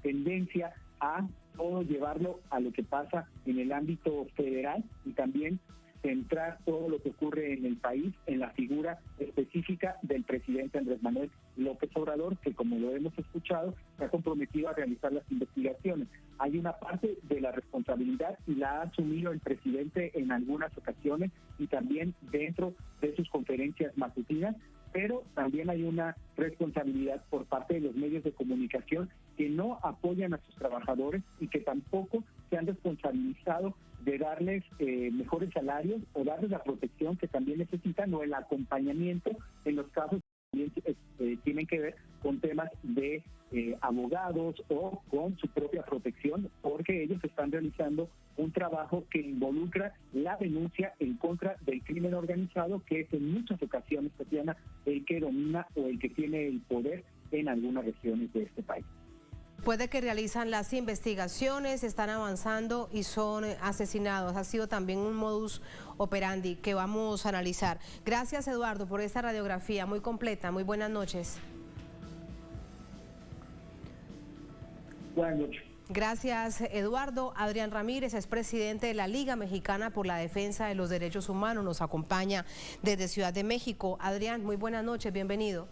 tendencia a todo llevarlo a lo que pasa en el ámbito federal y también centrar todo lo que ocurre en el país en la figura específica del presidente Andrés Manuel López Obrador, que como lo hemos escuchado, se ha comprometido a realizar las investigaciones. Hay una parte de la responsabilidad y la ha asumido el presidente en algunas ocasiones y también dentro de sus conferencias matutinas, pero también hay una responsabilidad por parte de los medios de comunicación que no apoyan a sus trabajadores y que tampoco se han responsabilizado de darles mejores salarios o darles la protección que también necesitan o el acompañamiento en los casos que también tienen que ver con temas de abogados o con su propia protección, porque ellos están realizando un trabajo que involucra la denuncia en contra del crimen organizado, que es en muchas ocasiones, Tatiana, el que domina o el que tiene el poder en algunas regiones de este país. Puede que realizan las investigaciones, están avanzando y son asesinados. Ha sido también un modus operandi que vamos a analizar. Gracias, Eduardo, por esta radiografía muy completa. Muy buenas noches. Buenas noches. Gracias, Eduardo. Adrián Ramírez es presidente de la Liga Mexicana por la Defensa de los Derechos Humanos. Nos acompaña desde Ciudad de México. Adrián, muy buenas noches, bienvenido.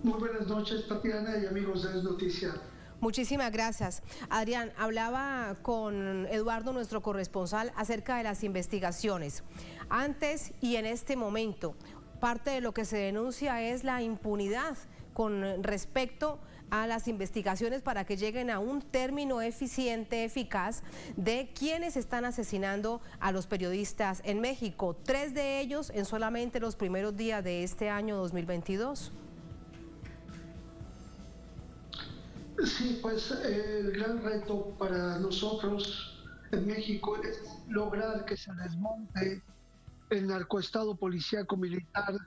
Muy buenas noches, Tatiana y amigos de Es Noticia. Muchísimas gracias. Adrián, hablaba con Eduardo, nuestro corresponsal, acerca de las investigaciones. Antes y en este momento, parte de lo que se denuncia es la impunidad con respecto a las investigaciones para que lleguen a un término eficiente, eficaz, de quienes están asesinando a los periodistas en México. 3 de ellos en solamente los primeros días de este año 2022. Sí, pues el gran reto para nosotros en México es lograr que se desmonte el narcoestado policíaco militar,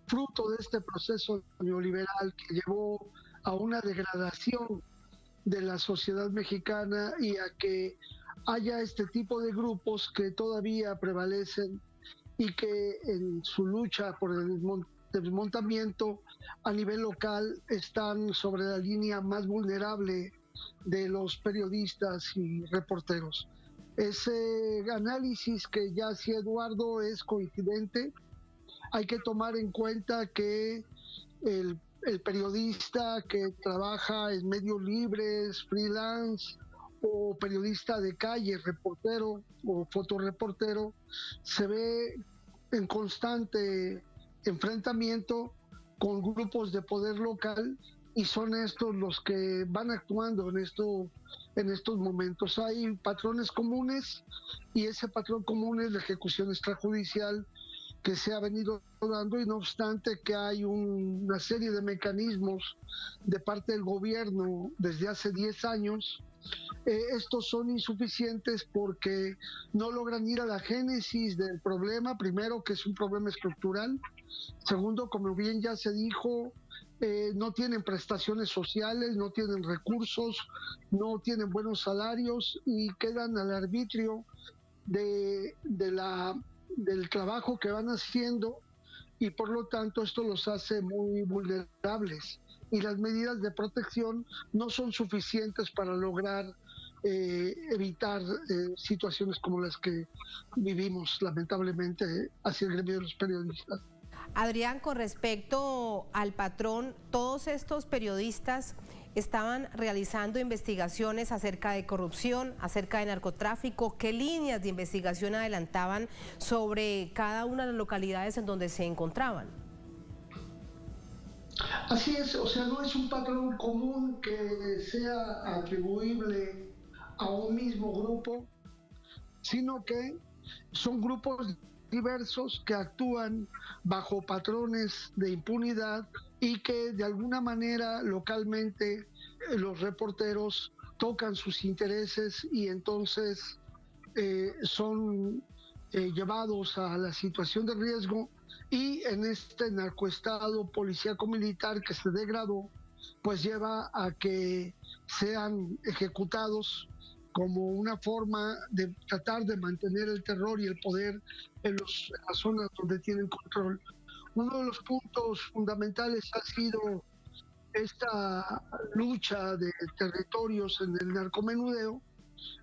fruto de este proceso neoliberal que llevó a una degradación de la sociedad mexicana y a que haya este tipo de grupos que todavía prevalecen y que en su lucha por el desmontamiento a nivel local están sobre la línea más vulnerable de los periodistas y reporteros. Ese análisis que ya hacía Eduardo es coincidente. Hay que tomar en cuenta que el periodista que trabaja en medios libres, freelance o periodista de calle, reportero o fotoreportero, se ve en constante enfrentamiento con grupos de poder local y son estos los que van actuando en estos momentos. Hay patrones comunes y ese patrón común es la ejecución extrajudicial que se ha venido dando, y no obstante que hay una serie de mecanismos de parte del gobierno desde hace 10 años, estos son insuficientes porque no logran ir a la génesis del problema. Primero, que es un problema estructural. Segundo, como bien ya se dijo, no tienen prestaciones sociales, no tienen recursos, no tienen buenos salarios y quedan al arbitrio del trabajo que van haciendo y por lo tanto esto los hace muy vulnerables y las medidas de protección no son suficientes para lograr evitar situaciones como las que vivimos lamentablemente hacia el gremio de los periodistas. Adrián, con respecto al patrón, todos estos periodistas estaban realizando investigaciones acerca de corrupción, acerca de narcotráfico. ¿Qué líneas de investigación adelantaban sobre cada una de las localidades en donde se encontraban? Así es, o sea, no es un patrón común que sea atribuible a un mismo grupo, sino que son grupos diversos que actúan bajo patrones de impunidad y que de alguna manera localmente los reporteros tocan sus intereses y entonces son llevados a la situación de riesgo, y en este narcoestado policíaco militar que se degradó, pues lleva a que sean ejecutados como una forma de tratar de mantener el terror y el poder en las zonas donde tienen control. Uno de los puntos fundamentales ha sido esta lucha de territorios en el narcomenudeo,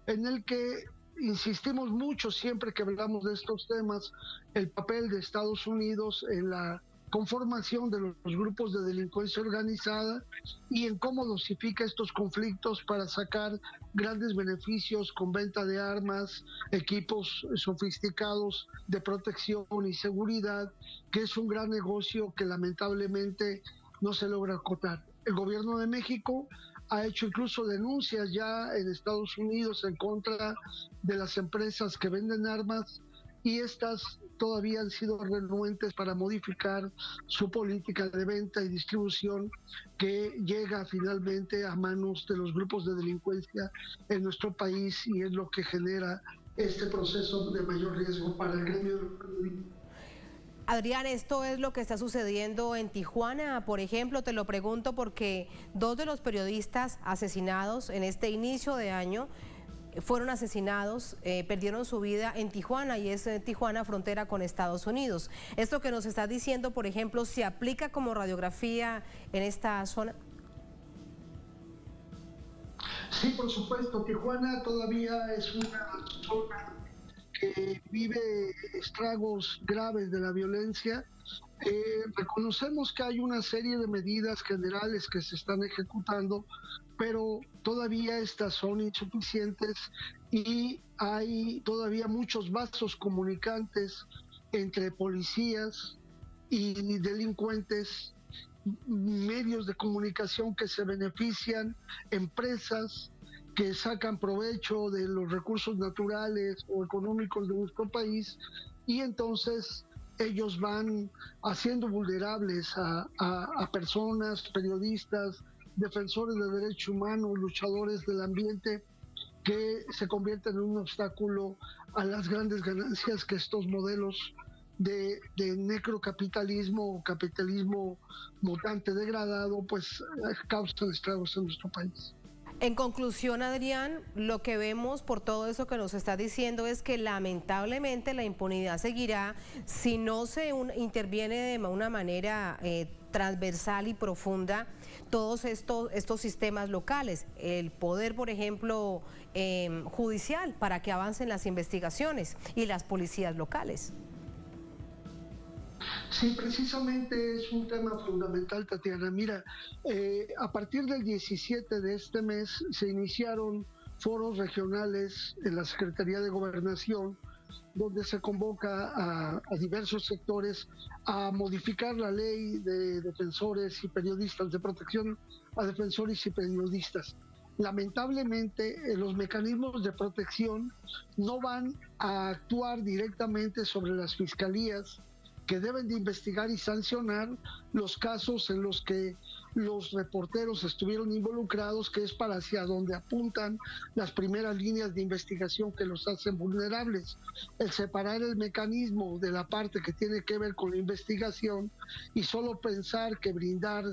en el que insistimos mucho siempre que hablamos de estos temas, el papel de Estados Unidos en la conformación de los grupos de delincuencia organizada y en cómo dosifica estos conflictos para sacar grandes beneficios con venta de armas, equipos sofisticados de protección y seguridad, que es un gran negocio que lamentablemente no se logra acotar. El gobierno de México ha hecho incluso denuncias ya en Estados Unidos en contra de las empresas que venden armas, y estas todavía han sido renuentes para modificar su política de venta y distribución, que llega finalmente a manos de los grupos de delincuencia en nuestro país, y es lo que genera este proceso de mayor riesgo para el gremio del periodismo. Adrián, esto es lo que está sucediendo en Tijuana, por ejemplo. Te lo pregunto porque 2 de los periodistas asesinados en este inicio de año fueron asesinados, perdieron su vida en Tijuana, y es Tijuana frontera con Estados Unidos. Esto que nos está diciendo, por ejemplo, ¿se aplica como radiografía en esta zona? Sí, por supuesto. Tijuana todavía es una zona que vive estragos graves de la violencia. Reconocemos que hay una serie de medidas generales que se están ejecutando, pero todavía estas son insuficientes y hay todavía muchos vasos comunicantes entre policías y delincuentes, medios de comunicación que se benefician, empresas que sacan provecho de los recursos naturales o económicos de nuestro país, y entonces ellos van haciendo vulnerables a personas, periodistas, defensores de derechos humanos, luchadores del ambiente, que se convierten en un obstáculo a las grandes ganancias que estos modelos de necrocapitalismo o capitalismo mutante degradado pues causan estragos en nuestro país. En conclusión, Adrián, lo que vemos por todo eso que nos está diciendo es que lamentablemente la impunidad seguirá si no se interviene de una manera transversal y profunda todos estos sistemas locales, el poder, por ejemplo, judicial, para que avancen las investigaciones, y las policías locales. Sí, precisamente es un tema fundamental, Tatiana. Mira, a partir del 17 de este mes se iniciaron foros regionales en la Secretaría de Gobernación, donde se convoca a diversos sectores a modificar la ley de defensores y periodistas, de protección a defensores y periodistas. Lamentablemente, los mecanismos de protección no van a actuar directamente sobre las fiscalías, que deben de investigar y sancionar los casos en los que los reporteros estuvieron involucrados, que es para hacia donde apuntan las primeras líneas de investigación que los hacen vulnerables. El separar el mecanismo de la parte que tiene que ver con la investigación y solo pensar que brindar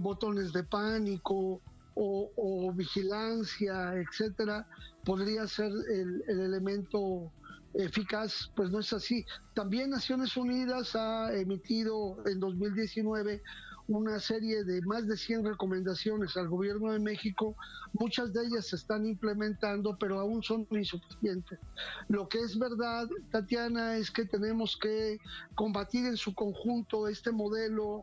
botones de pánico o vigilancia, etcétera, podría ser el elemento eficaz, pues no es así. También Naciones Unidas ha emitido en 2019 una serie de más de 100 recomendaciones al gobierno de México. Muchas de ellas se están implementando, pero aún son insuficientes. Lo que es verdad, Tatiana, es que tenemos que combatir en su conjunto este modelo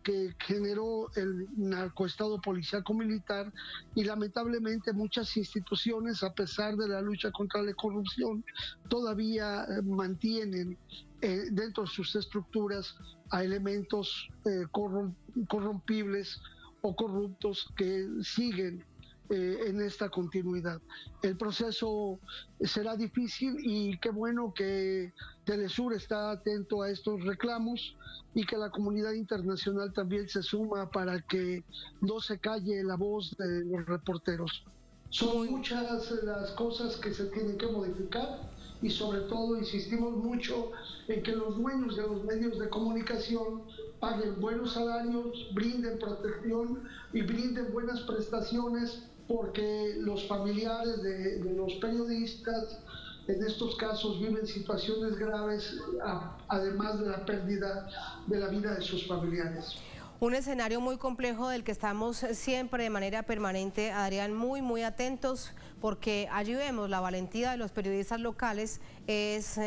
que generó el narcoestado policíaco militar, y lamentablemente muchas instituciones, a pesar de la lucha contra la corrupción, todavía mantienen dentro de sus estructuras a elementos corrompibles o corruptos que siguen en esta continuidad. El proceso será difícil y qué bueno que Telesur está atento a estos reclamos y que la comunidad internacional también se suma para que no se calle la voz de los reporteros. Son muchas las cosas que se tienen que modificar y sobre todo insistimos mucho en que los dueños de los medios de comunicación paguen buenos salarios, brinden protección y brinden buenas prestaciones, porque los familiares de los periodistas en estos casos viven situaciones graves, además de la pérdida de la vida de sus familiares. Un escenario muy complejo del que estamos siempre de manera permanente, Adrián, muy atentos, porque allí vemos la valentía de los periodistas locales es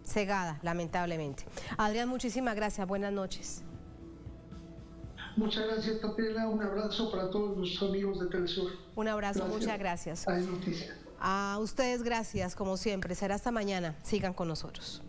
cegada, lamentablemente. Adrián, muchísimas gracias, buenas noches. Muchas gracias, Tatiana. Un abrazo para todos los amigos de Telesur. Un abrazo, muchas gracias. Hay noticias. A ustedes gracias, como siempre. Será hasta mañana. Sigan con nosotros.